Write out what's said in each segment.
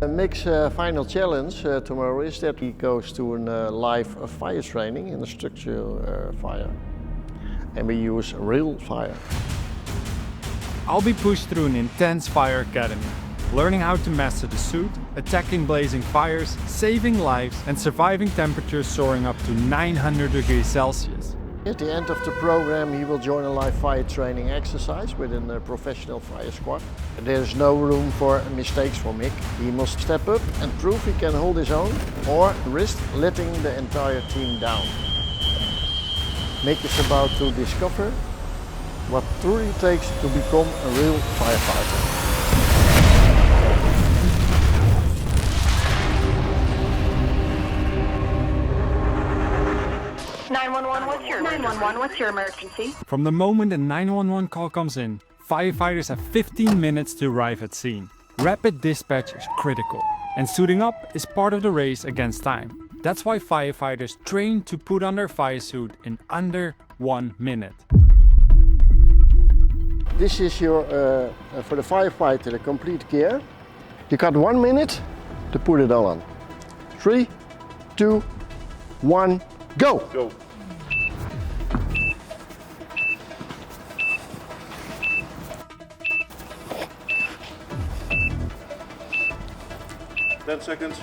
Mick's final challenge tomorrow is that he goes to a live fire training in Instructor fire. And we use real fire. I'll be pushed through an intense fire academy, learning how to master the suit, attacking blazing fires, saving lives and surviving temperatures soaring up to 900 degrees Celsius. At the end of the program he will join a live fire training exercise within a professional fire squad. There's no room for mistakes for Mick. He must step up and prove he can hold his own or risk letting the entire team down. Mick is about to discover what truly takes to become a real firefighter. 911, what's your emergency? From the moment a 911 call comes in, firefighters have 15 minutes to arrive at scene. Rapid dispatch is critical, and suiting up is part of the race against time. That's why firefighters train to put on their fire suit in under 1 minute. This is your, for the firefighter, the complete gear. You got 1 minute to put it all on. 3, 2, 1, go! Go. Ten seconds.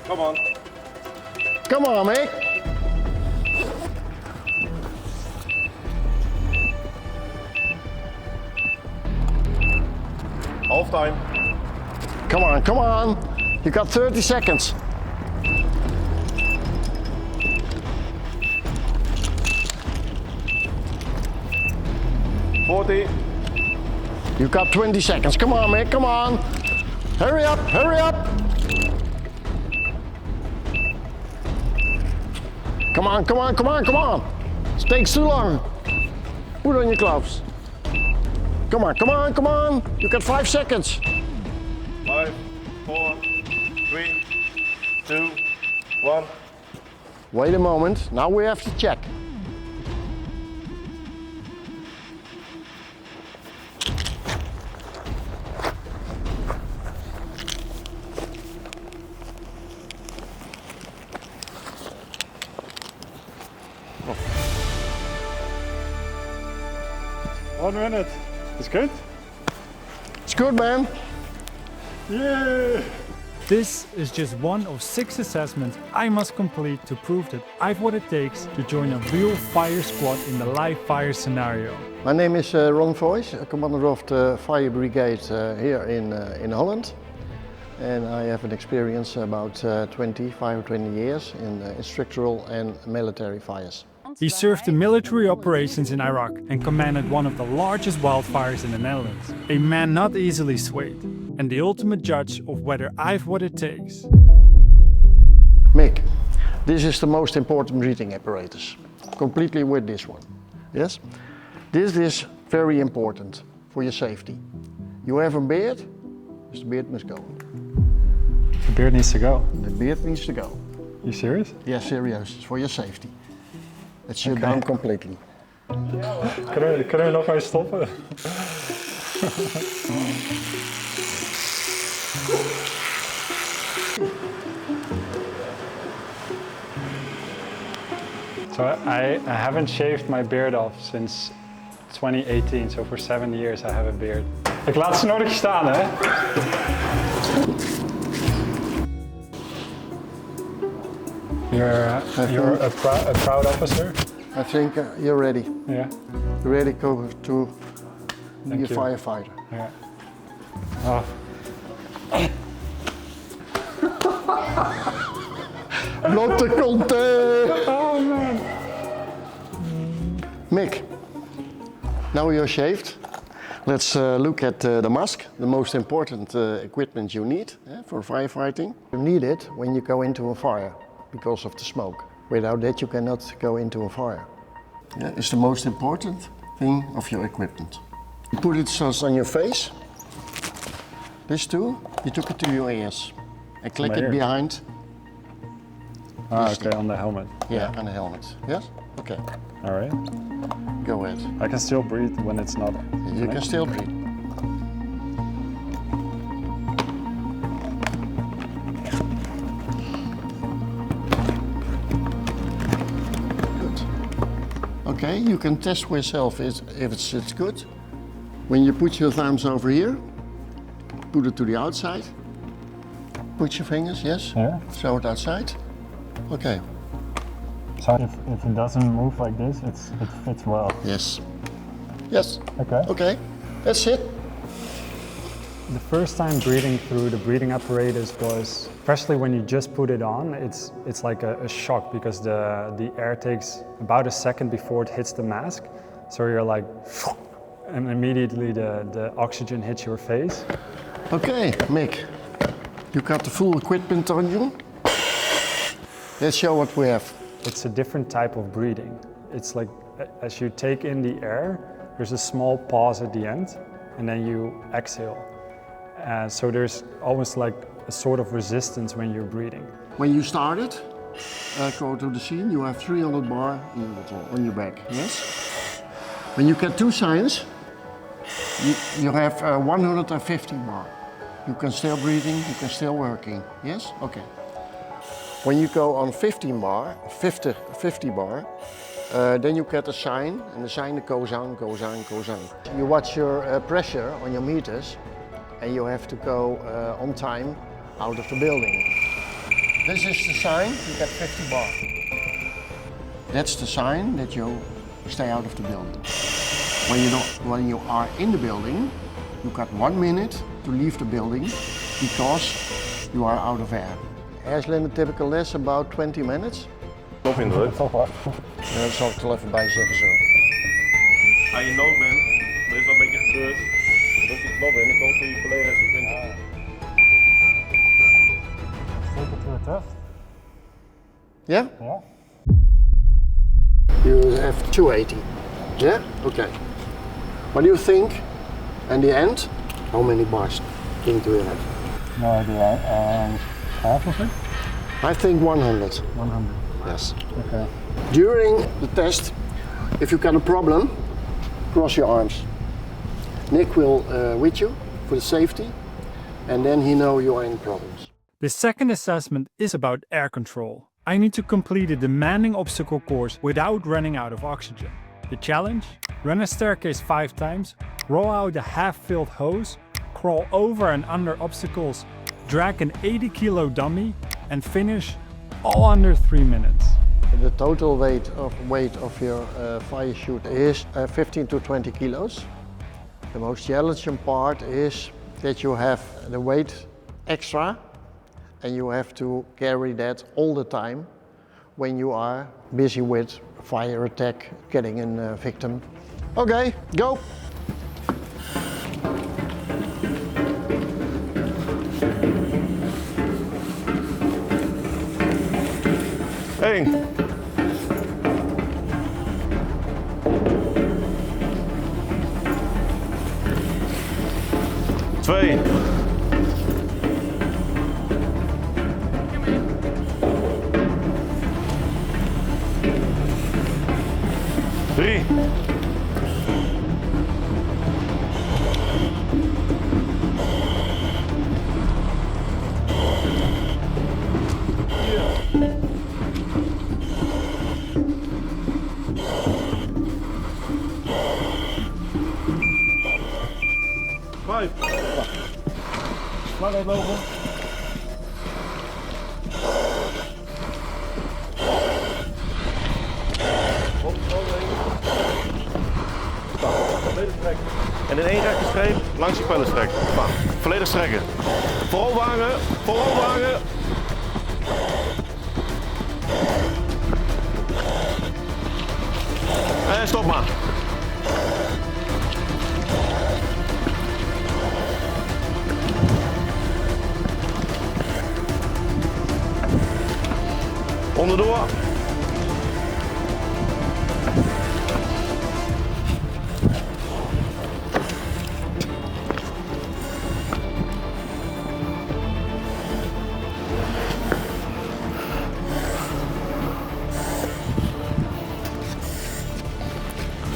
Come on. Come on, Mick! Half time. Come on, come on! You got 30 seconds. You got 20 seconds. Come on, Mick, come on! Hurry up, hurry up! Come on, come on, come on, come on! It takes too long. Put on your gloves. Come on, come on, come on! You got 5 seconds. 5, 4, 3, 2, 1. Wait a moment, now we have to check. Oh. 1 minute. It's good? It's good, man. Yay! This is just one of 6 assessments I must complete to prove that I've what it takes to join a real fire squad in the live fire scenario. My name is Ron Voois, commander of the fire brigade here in Holland. And I have an experience about 20 years in instructional and military fires. He served in military operations in Iraq and commanded one of the largest wildfires in the Netherlands. A man not easily swayed, and the ultimate judge of whether I've what it takes. Mick, this is the most important breathing apparatus. Completely with this one. Yes? This is very important for your safety. You have a beard, the beard must go. The beard needs to go. The beard needs to go. You serious? Yes, serious. It's for your safety. It should down completely. Kunnen we nog eens stoppen? So I haven't shaved my beard off since 2018, so for 7 years I have a beard. Ik laat ze nodig staan, hè? You're a proud officer? I think you're ready. Yeah. You're ready to be a you. firefighter. Yeah. Oh. Not the content! Oh man! Mick, now you're shaved. Let's look at the mask, the most important equipment you need for firefighting. You need it when you go into a fire because of the smoke. Without that you cannot go into a fire. Yeah, it's the most important thing of your equipment. You put it just on your face. This too, you took it to your ears and click it behind. Ah, okay, on the helmet. Yeah, on the helmet. Yes? Okay. All right. Go ahead. I can still breathe when it's not. You can still breathe. Good. Okay, you can test for yourself if it's good. When you put your thumbs over here, put it to the outside. Put your fingers, yes? Yeah. Show it outside. Okay. So if it doesn't move like this, it fits well. Yes. Yes. Okay. Okay. That's it. The first time breathing through the breathing apparatus was, especially when you just put it on, it's like a shock because the air takes about a second before it hits the mask. So you're like, and immediately the oxygen hits your face. Okay, Mick, you got the full equipment on you. Let's show what we have. It's a different type of breathing. It's like as you take in the air, there's a small pause at the end, and then you exhale. So there's almost like a sort of resistance when you're breathing. When you started, go to the scene, you have 300 bar on your back, yes? When you get 2 signs, you have 150 bar. You can still breathing, you can still working, yes? Okay. When you go on 50 bar, then you get a sign, and the sign goes on, goes on, goes on. You watch your pressure on your meters, and you have to go on time out of the building. This is the sign, you get 50 bar. That's the sign that you stay out of the building. When you are in the building, you got 1 minute to leave the building because you are out of air. Hazeleger typical les about 20 minutes. Knop indrukt. Ja, dat zal ik er even bij zeggen zo. Als je nood bent, er is wat een beetje gebeurd. Druk je knop in, dan komt je collega's je vindt. Take it to a test. Yeah? Yeah. You have 280. Yeah? Okay. What do you think? In the end, how many bars do you have? No idea. Half of it? I think 100. 100. Yes. Okay. During the test, if you got a problem, cross your arms. Nick will with you for the safety, and then he know you are in problems. The second assessment is about air control. I need to complete a demanding obstacle course without running out of oxygen. The challenge? Run a staircase 5 times, roll out a half-filled hose, crawl over and under obstacles, drag an 80-kilo dummy, and finish all under 3 minutes. The total weight of your fire chute is 15 to 20 kilos. The most challenging part is that you have the weight extra, and you have to carry that all the time when you are busy with fire attack, getting a victim. Okay, go! Eén. 2. 3. 5. Snelheid lopen. Volledig strekken. En in 1 rechte streep langs je pijlen strekken. Volledig strekken. Vooroverhangen, vooroverhangen. En stop maar. Onderdoor.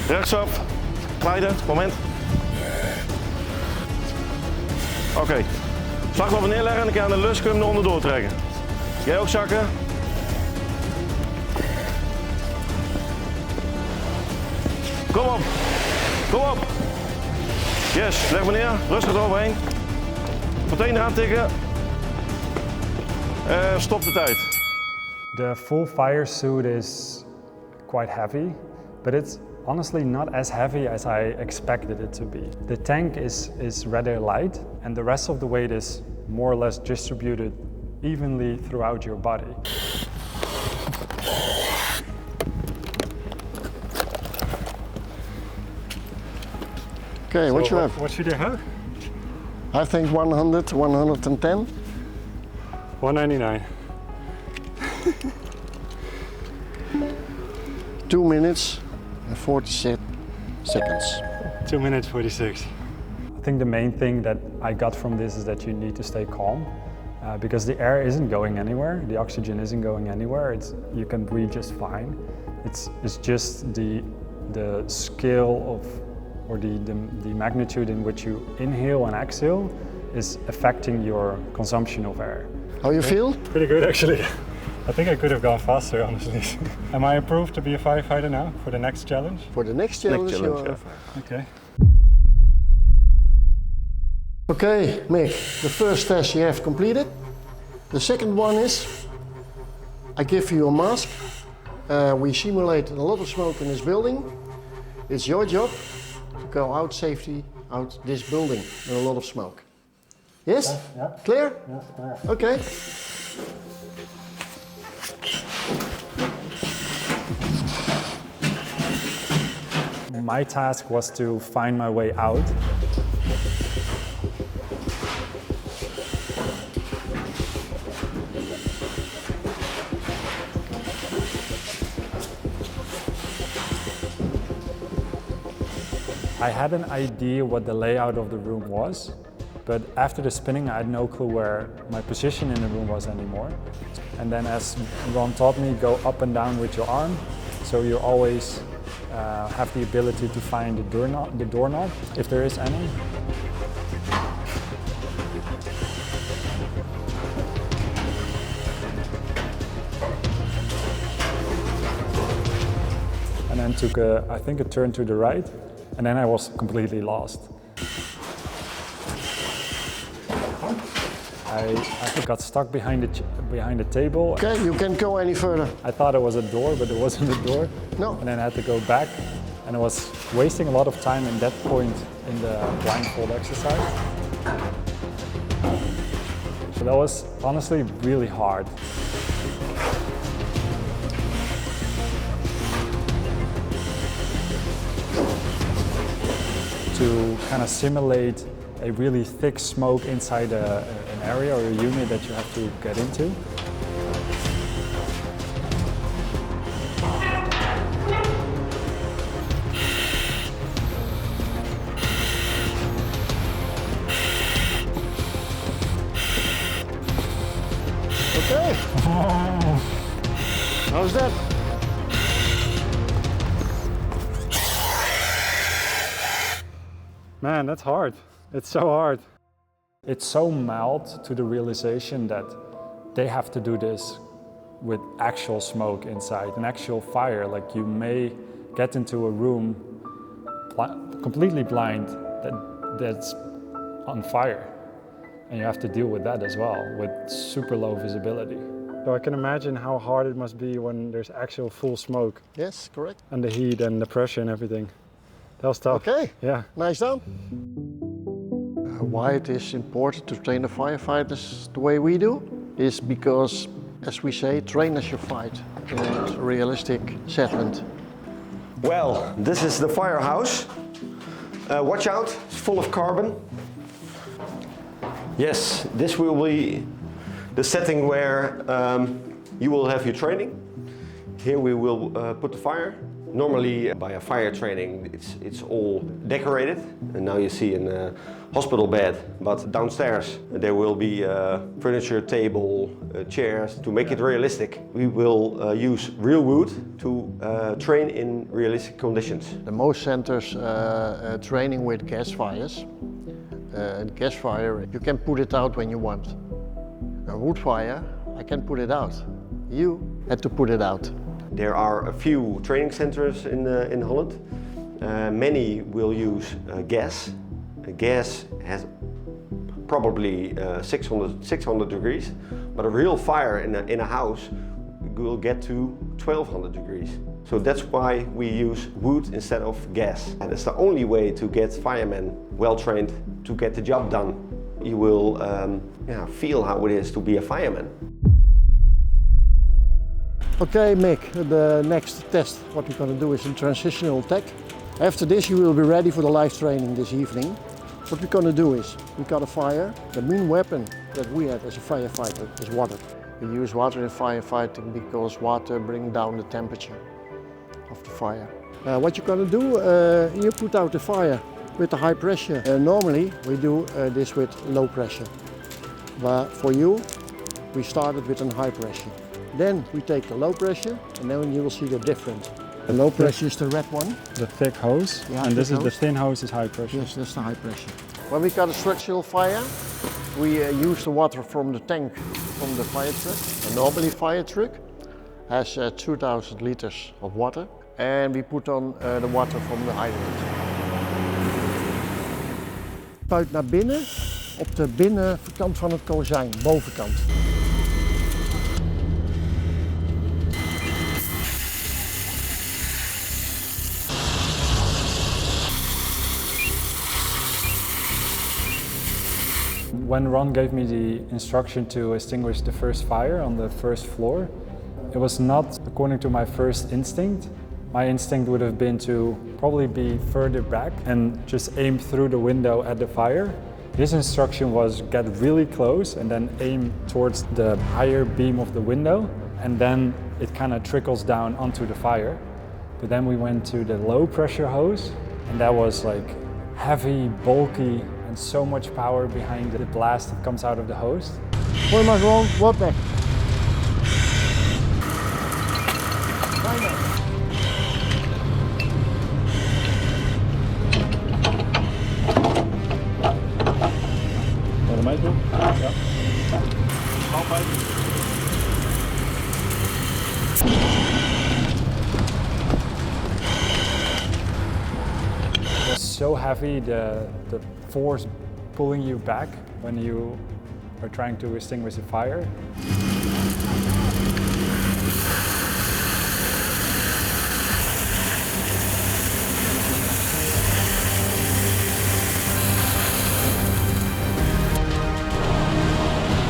Rechtsaf. Glijden, moment. Oké. Slachtoffer neerleggen en dan kan je aan de lus kun je hem eronder doortrekken. Jij ook zakken. Kom op. Kom op. Yes, leg maar neer. Rustig eroverheen. Meteen eraan tikken. Stop de tijd. The full fire suit is quite heavy, but it's honestly not as heavy as I expected it to be. The tank is rather light, and the rest of the weight is more or less distributed evenly throughout your body. Okay, what you have? What should you have? I think 100, 110. 199. 2 minutes and 46 seconds. 2 minutes 46. I think the main thing that I got from this is that you need to stay calm because the air isn't going anywhere, the oxygen isn't going anywhere. You can breathe just fine. It's just the scale of or the magnitude in which you inhale and exhale is affecting your consumption of air. How you feel? Pretty good actually. I think I could have gone faster, honestly. Am I approved to be a firefighter now for the next challenge? For the next challenge, Next challenge, you are. Okay. Okay, Mick, the first test you have completed. The second one is, I give you a mask. We simulated a lot of smoke in this building. It's your job to go out safely out this building with a lot of smoke. Yes? Yeah. Clear? Yeah, clear. Okay. My task was to find my way out. I had an idea what the layout of the room was, but after the spinning I had no clue where my position in the room was anymore. And then as Ron taught me, go up and down with your arm, so you always have the ability to find the doorknob, if there is any. And then took I think a turn to the right, and then I was completely lost. I got stuck behind the table. Okay, you can't go any further. I thought it was a door, but it wasn't a door. No. And then I had to go back, and I was wasting a lot of time in that point in the blindfold exercise. So that was honestly really hard. To kind of simulate a really thick smoke inside an area or a unit that you have to get into. Okay. How's that? Man, that's hard. It's so hard. It's so mild to the realization that they have to do this with actual smoke inside, an actual fire. Like you may get into a room completely blind that's on fire. And you have to deal with that as well, with super low visibility. So I can imagine how hard it must be when there's actual full smoke. Yes, correct. And the heat and the pressure and everything. That was tough. Okay. Yeah. Nice done. Why it is important to train the firefighters the way we do is because, as we say, train as you fight in a realistic settlement. Well, this is the firehouse. Watch out, it's full of carbon. Yes, this will be the setting where you will have your training. Here we will put the fire Normally by a fire training it's all decorated, and now you see a hospital bed, but downstairs there will be furniture, table, chairs. To make it realistic, we will use real wood to train in realistic conditions. The most centers training with gas fires. Gas fire, you can put it out when you want. A wood fire, I can put it out. You had to put it out. There are a few training centers in Holland. Many will use gas. Gas has probably 600 degrees, but a real fire in a house will get to 1200 degrees. So that's why we use wood instead of gas. And it's the only way to get firemen well trained to get the job done. You will feel how it is to be a fireman. Okay, Mick, the next test, what we're going to do is a transitional tech. After this, you will be ready for the live training this evening. What we're going to do is, we got a fire. The main weapon that we have as a firefighter is water. We use water in firefighting because water brings down the temperature of the fire. What you're going to do, you put out the fire with the high pressure. Normally, we do this with low pressure. But for you, we started with a high pressure. Then we take the low pressure, and then you will see the difference. The low pressure is the red one. The thick hose, Yeah, and this thick is the hose. thin hose is high pressure. Yes, that's the high pressure. When we got a structural fire, we use the water from the tank from the fire truck. A normally fire truck has 2000 liters of water, and we put on the water from the hydrant. Spuit naar binnen op de binnenkant van het kozijn, bovenkant. When Ron gave me the instruction to extinguish the first fire on the first floor, it was not according to my first instinct. My instinct would have been to probably be further back and just aim through the window at the fire. His instruction was get really close and then aim towards the higher beam of the window, and then it kind of trickles down onto the fire. But then we went to the low pressure hose, and that was like heavy, bulky, and so much power behind the blast that comes out of the hose. Gooi maar gewoon wat weg. Wil je mij doen? Ja. It was so heavy, the force pulling you back when you are trying to extinguish a fire.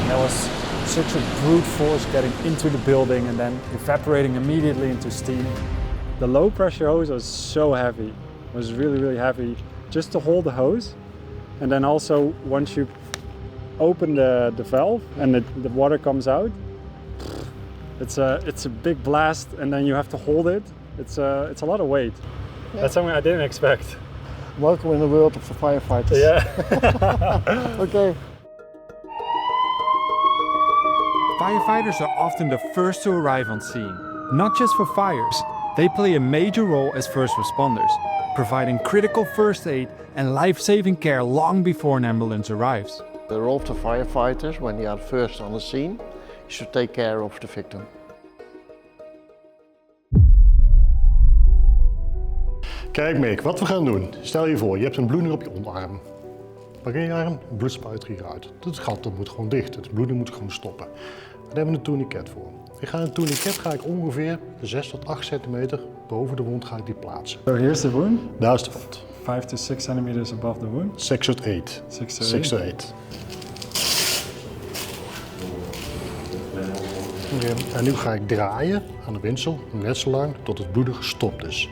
And that was such a brute force getting into the building and then evaporating immediately into steam. The low pressure hose was so heavy. It was really, really heavy just to hold the hose. And then also once you open the valve and the water comes out, it's a big blast, and then you have to hold it. It's a lot of weight. Yeah. That's something I didn't expect. Welcome in the world of the firefighters. Yeah. Okay. Firefighters are often the first to arrive on scene. Not just for fires, they play a major role as first responders, providing critical first aid and life-saving care long before an ambulance arrives. The role of the firefighters, when they are first on the scene, is to take care of the victim. Kijk Mick, wat we gaan doen. Stel je voor, je hebt een bloeding op je onderarm. Pak je arm, het bloed spuit er hieruit. Het gat dat moet gewoon dicht, het bloeden moet gewoon stoppen. Daar hebben we een tourniquet voor. Een tourniquet ga ik ongeveer 6 tot 8 centimeter boven de wond plaatsen. So here's the wound. Daar is de wond. 5 to 6 centimeters above the wound. 6 to 8. 6 to 8. Okay. En nu ga ik draaien aan de windsel, net zo lang tot het bloeden gestopt is.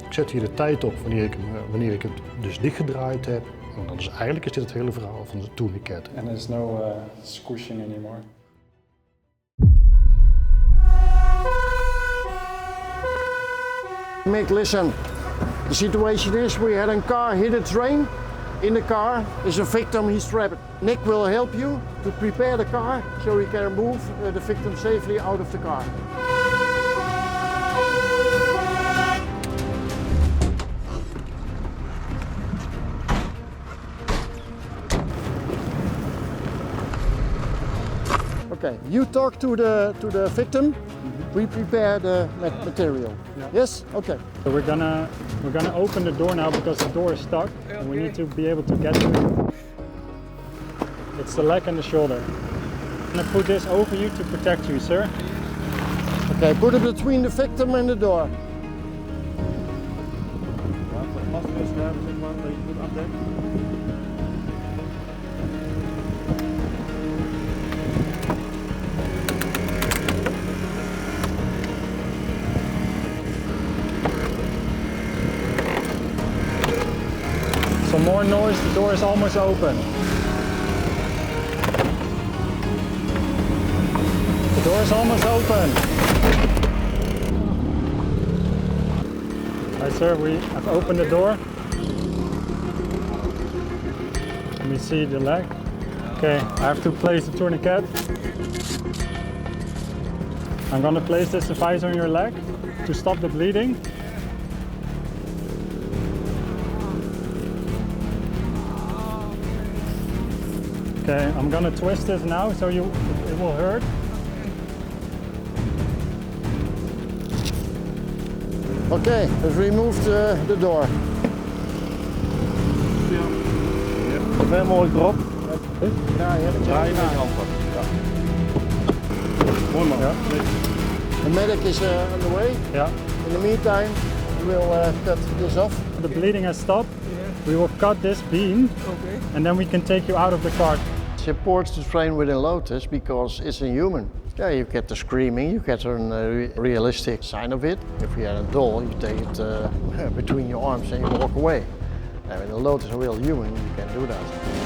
Ik zet hier de tijd op wanneer ik het dus dichtgedraaid heb. En dan is eigenlijk dit het hele verhaal van de tourniquet. And there's no squishing anymore. Mick, listen. The situation is we had a car hit a train. In the car is a victim, he's trapped. Nick will help you to prepare the car so he can move the victim safely out of the car. Okay, you talk to the victim. We prepare the material. Yeah. Yes? Okay. So we're gonna open the door now because the door is stuck and we need to be able to get to it. It's the leg and the shoulder. I'm gonna put this over you to protect you, sir. Okay, put it between the victim and the door. Some more noise, the door is almost open. The door is almost open. Right, sir, we have opened the door. Let me see the leg. Okay, I have to place the tourniquet. I'm gonna place this device on your leg to stop the bleeding. Okay, I'm gonna twist this now so it will hurt. Okay, let's remove the door. Ver mogelijk erop. Draai naar je hand vast. Ja. Mooi man. Ja. The medic is on the way. Yeah. In the meantime, we'll cut this off. The bleeding has stopped. We will cut this beam, and then we can take you out of the car. It's important to train with a Lotus because it's a human. Yeah, you get the screaming, you get a realistic sign of it. If you had a doll, you take it between your arms and you walk away. And with a Lotus, a real human, you can do that.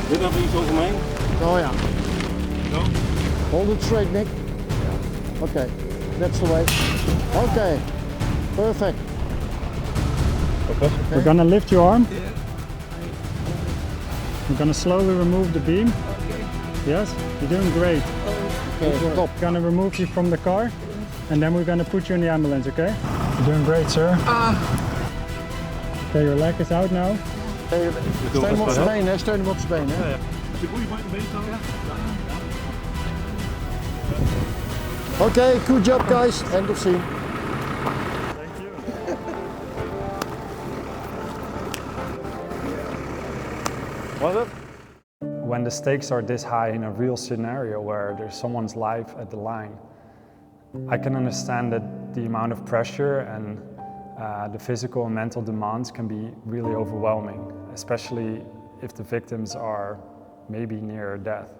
Dit even iets over mij. Oh yeah. Zo. Hold it straight, Nick. Okay, that's the way. Okay, perfect. Okay. We're gonna lift your arm. We're gonna slowly remove the beam. Yes, you're doing great. Okay, stop. We're gonna remove you from the car, and then we're gonna put you in the ambulance, okay? You're doing great, sir. Okay, your leg is out now. Steun hem op zijn been, hè? Steun hem op zijn been, hè? Okay, good job, guys. End of scene. Thank you. Wat is het? When the stakes are this high in a real scenario where there's someone's life at the line, I can understand that the amount of pressure and the physical and mental demands can be really overwhelming, especially if the victims are maybe near death.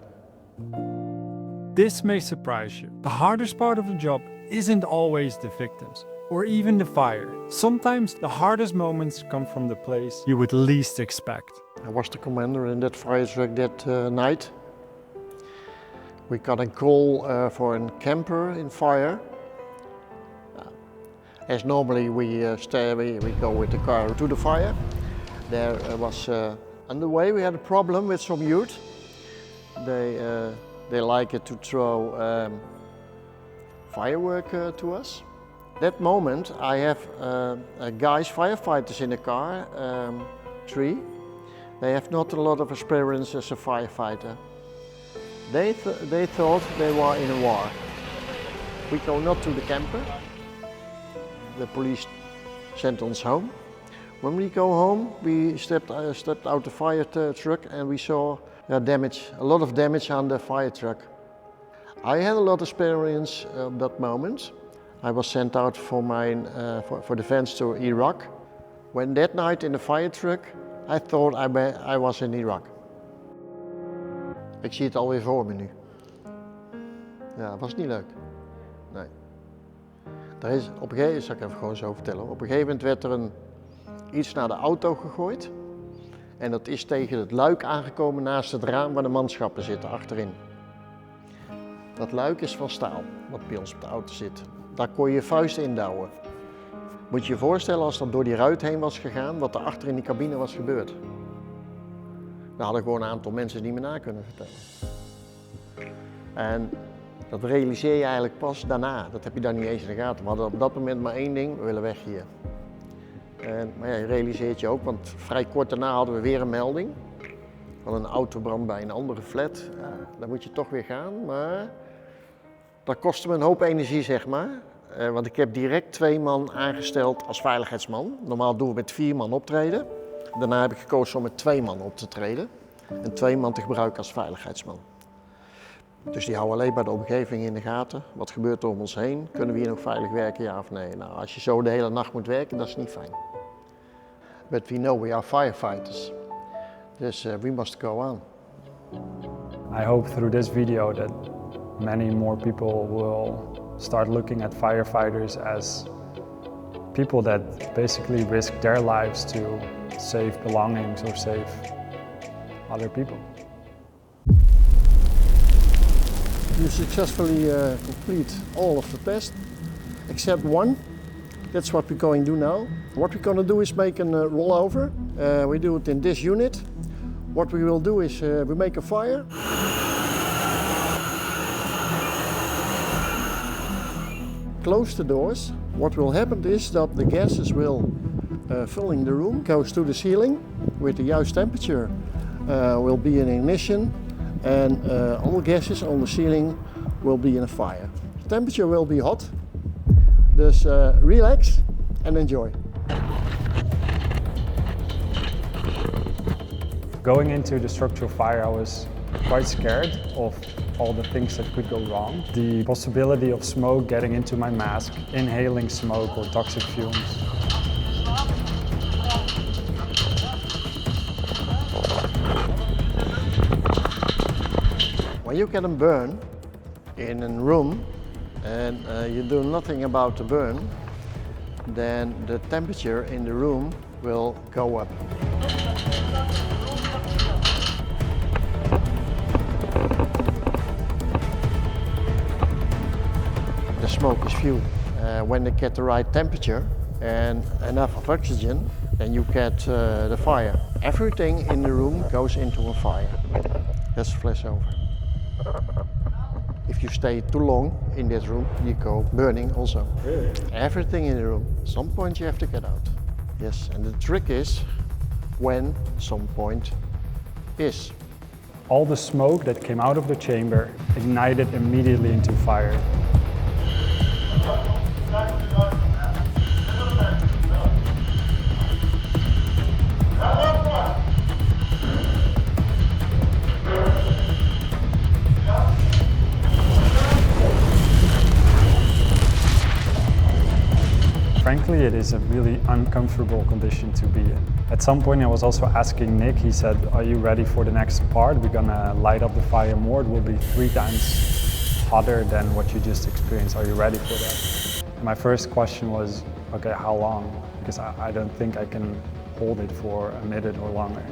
This may surprise you. The hardest part of the job isn't always the victims or even the fire. Sometimes the hardest moments come from the place you would least expect. I was the commander in that fire truck that night. We got a call for a camper in fire. As normally we go with the car to the fire. There was on the way we had a problem with some youth. They like it to throw firework to us. That moment I have guys, firefighters in the car, three. They have not a lot of experience as a firefighter. They thought they were in a war. We go not to the camper. The police sent us home. When we go home, we stepped out the fire truck and we saw damage, a lot of damage on the fire truck. I had a lot of experience at that moment. I was sent out for defense to Iraq. When that night in the fire truck, I thought I was in Iraq. Ik zie het alweer voor me nu. Ja, was niet leuk. Nee. Op een gegeven moment, zal ik even gewoon zo vertellen. Op een gegeven moment werd er iets naar de auto gegooid. En dat is tegen het luik aangekomen naast het raam waar de manschappen zitten, achterin. Dat luik is van staal, wat bij ons op de auto zit. Daar kon je je vuist indouwen. Moet je je voorstellen als dat door die ruit heen was gegaan, wat er achter in die cabine was gebeurd. Dan hadden gewoon een aantal mensen niet meer na kunnen vertellen. En dat realiseer je eigenlijk pas daarna. Dat heb je daar niet eens in de gaten. We hadden op dat moment maar één ding, we willen weg hier. Maar ja, je realiseert je ook, want vrij kort daarna hadden we weer een melding. Van een autobrand bij een andere flat. Ja, dan moet je toch weer gaan, maar dat kostte me een hoop energie, zeg maar. Want ik heb direct 2 man aangesteld als veiligheidsman. Normaal doen we met 4 man optreden. Daarna heb ik gekozen om met 2 man op te treden. En 2 man te gebruiken als veiligheidsman. Dus die houden alleen maar de omgeving in de gaten. Wat gebeurt er om ons heen? Kunnen we hier nog veilig werken, ja of nee? Nou, als je zo de hele nacht moet werken, dat is niet fijn. But we know we are firefighters. Dus we must go on. I hope through this video that many more people will start looking at firefighters as people that basically risk their lives to save belongings or save other people. You successfully complete all of the tests, except one. That's what we're going to do now. What we're going to do is make a rollover. We do it in this unit. What we will do is we make a fire. Close the doors. What will happen is that the gases will filling the room, goes to the ceiling with the juist temperature. Will be an ignition and all gases on the ceiling will be in a fire. The temperature will be hot, dus relax and enjoy. Going into the structural fire, I was quite scared of all the things that could go wrong. The possibility of smoke getting into my mask, inhaling smoke or toxic fumes. When you get a burn in a room and you do nothing about the burn, then the temperature in the room will go up. The smoke is fuel. When they get the right temperature and enough of oxygen, then you get the fire. Everything in the room goes into a fire. That's flashover. If you stay too long in this room, you go burning also. Really? Everything in the room. At some point you have to get out. Yes, and the trick is when some point is. All the smoke that came out of the chamber ignited immediately into fire. Frankly, it is a really uncomfortable condition to be in. At some point I was also asking Nick, he said, are you ready for the next part? We're gonna light up the fire more, it will be 3 times hotter than what you just experienced. Are you ready for that? My first question was, okay, how long? Because I don't think I can hold it for a minute or longer.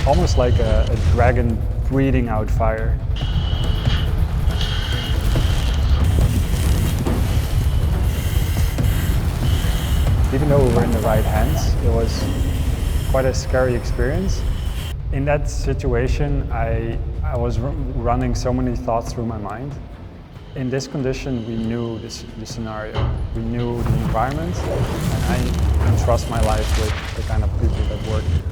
Almost like a dragon breathing out fire. Even though we were in the right hands, it was quite a scary experience. In that situation, I was running so many thoughts through my mind. In this condition, we knew the scenario, we knew the environment, and I can trust my life with the kind of people that work here.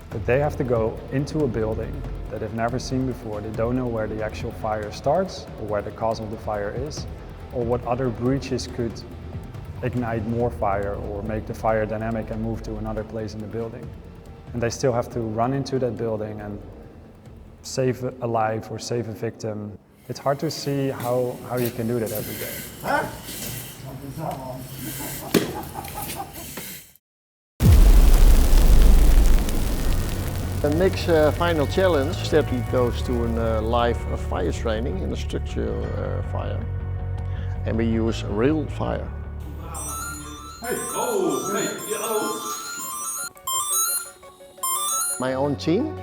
But they have to go into a building that they've never seen before. They don't know where the actual fire starts, or where the cause of the fire is, or what other breaches could ignite more fire or make the fire dynamic and move to another place in the building. And they still have to run into that building and save a life or save a victim. It's hard to see how you can do that every day. Mick's final challenge is that he goes to a live fire training in a structural fire. and we use real fire. My own team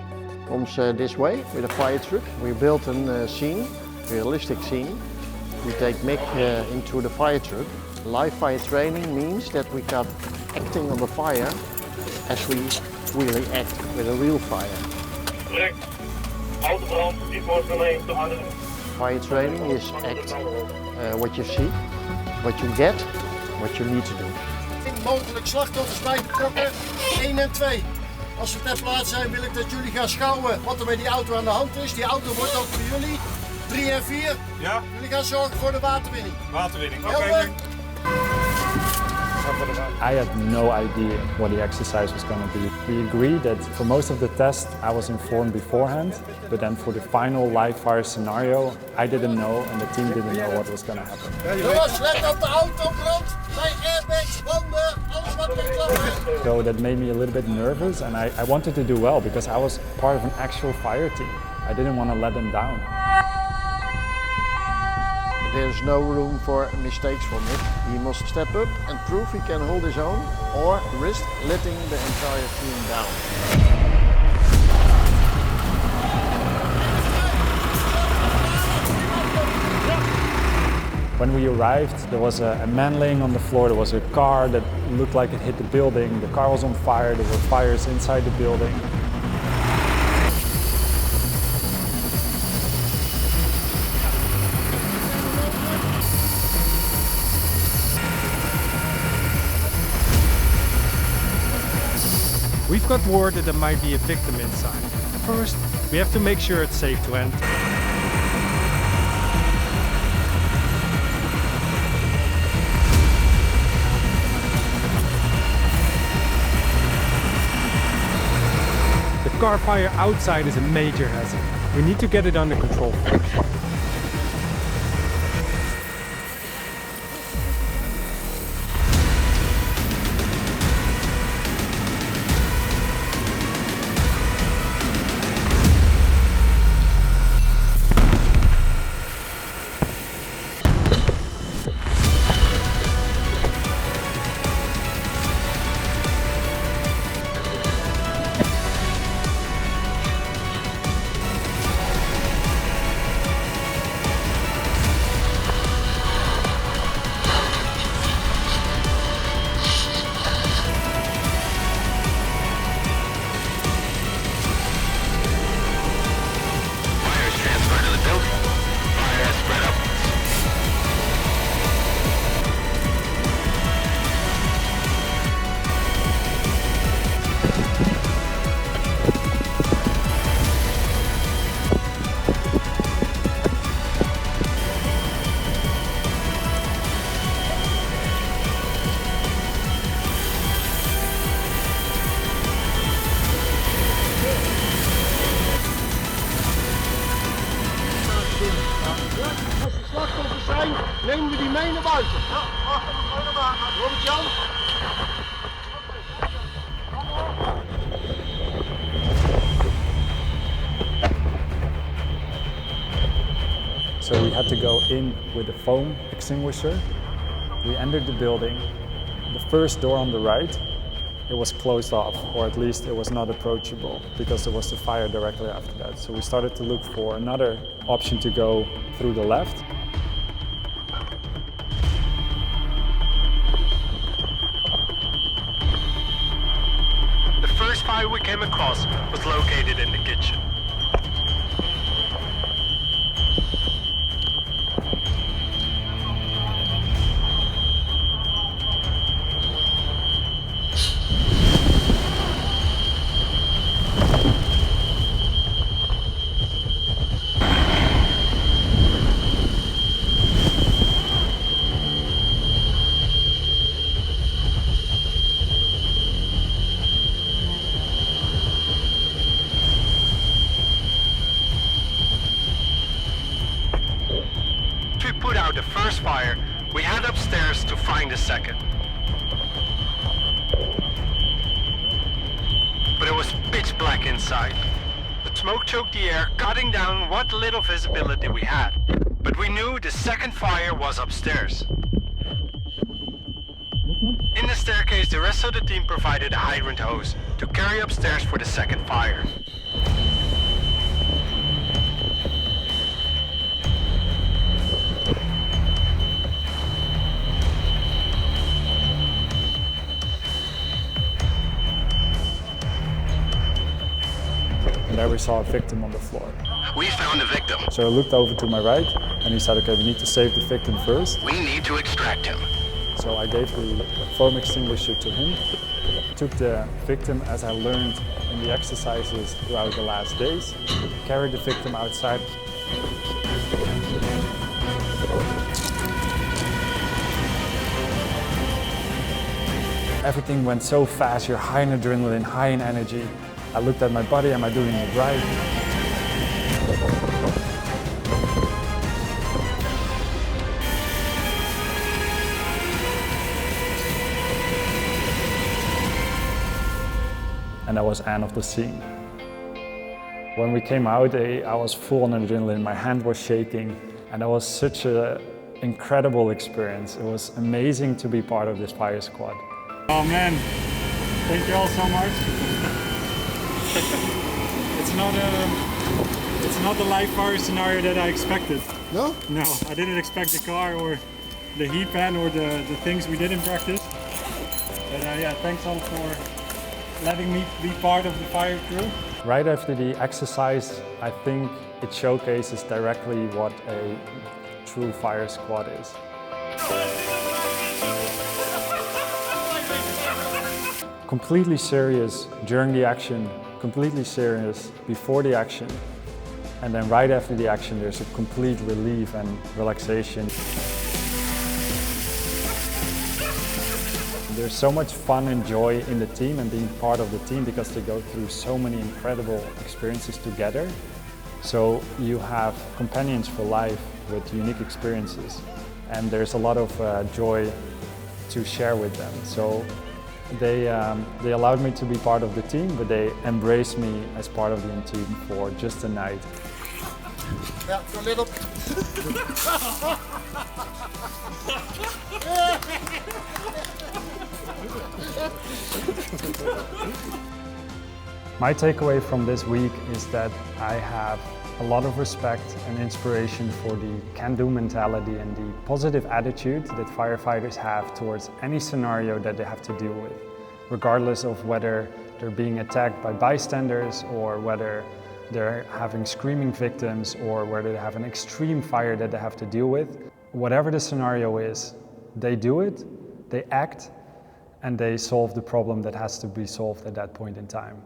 comes this way with a fire truck. We built a scene, realistic scene. We take Mick into the fire truck. Live fire training means that we got acting on the fire as we really act with a real fire. Fire training is act what you see, what you get, what you need to do. Mogelijk slachtoffers bij betrokken, 1 en 2. Als we ter plaatse zijn wil ik dat jullie gaan schouwen wat er met die auto aan de hand is. Die auto wordt ook voor jullie. 3 en 4. Ja. Jullie gaan zorgen voor de waterwinning. Waterwinning, oké. I had no idea what the exercise was going to be. We agreed that for most of the test I was informed beforehand, but then for the final live fire scenario I didn't know and the team didn't know what was going to happen. Jongens, let op de auto brand, bij airbags, banden, alles wat er klapt. So that made me a little bit nervous and I wanted to do well because I was part of an actual fire team. I didn't want to let them down. There's no room for mistakes for Mick. He must step up and prove he can hold his own or risk letting the entire team down. When we arrived, there was a man laying on the floor. There was a car that looked like it hit the building. The car was on fire. There were fires inside the building. We've got word that there might be a victim inside. First, we have to make sure it's safe to enter. The car fire outside is a major hazard. We need to get it under control first. Als er slachtoffers zijn, nemen we die mee naar buiten. Ja, Robert-Jan? So we had to go in with a foam extinguisher. We entered the building. The first door on the right, it was closed off, or at least it was not approachable because there was the fire directly after that. So we started to look for another option to go through the left. The first fire we came across was located in the kitchen. Put out the first fire, we head upstairs to find the second. But it was pitch black inside. The smoke choked the air, cutting down what little visibility we had. But we knew the second fire was upstairs. In the staircase, the rest of the team provided a hydrant hose to carry upstairs for the second fire. And there we saw a victim on the floor. We found the victim. So I looked over to my right and he said, okay, we need to save the victim first. We need to extract him. So I gave the foam extinguisher to him, took the victim as I learned in the exercises throughout the last days, carried the victim outside. Everything went so fast, you're high in adrenaline, high in energy. I looked at my body, am I doing it right? And that was end of the scene. When we came out, I was full on adrenaline, my hand was shaking, and that was such an incredible experience. It was amazing to be part of this fire squad. Oh man, thank you all so much. It's not the live fire scenario that I expected. No? No, I didn't expect the car or the heat pan or the things we did in practice. But yeah, thanks all for letting me be part of the fire crew. Right after the exercise, I think it showcases directly what a true fire squad is. Completely serious during the action, completely serious before the action, and then right after the action there's a complete relief and relaxation. There's so much fun and joy in the team and being part of the team because they go through so many incredible experiences together. So you have companions for life with unique experiences, and there's a lot of joy to share with them. So they allowed me to be part of the team, but they embraced me as part of the team for just a night. Yeah, a little. My takeaway from this week is that I have a lot of respect and inspiration for the can-do mentality and the positive attitude that firefighters have towards any scenario that they have to deal with, regardless of whether they're being attacked by bystanders or whether they're having screaming victims or whether they have an extreme fire that they have to deal with. Whatever the scenario is, they do it, they act, and they solve the problem that has to be solved at that point in time.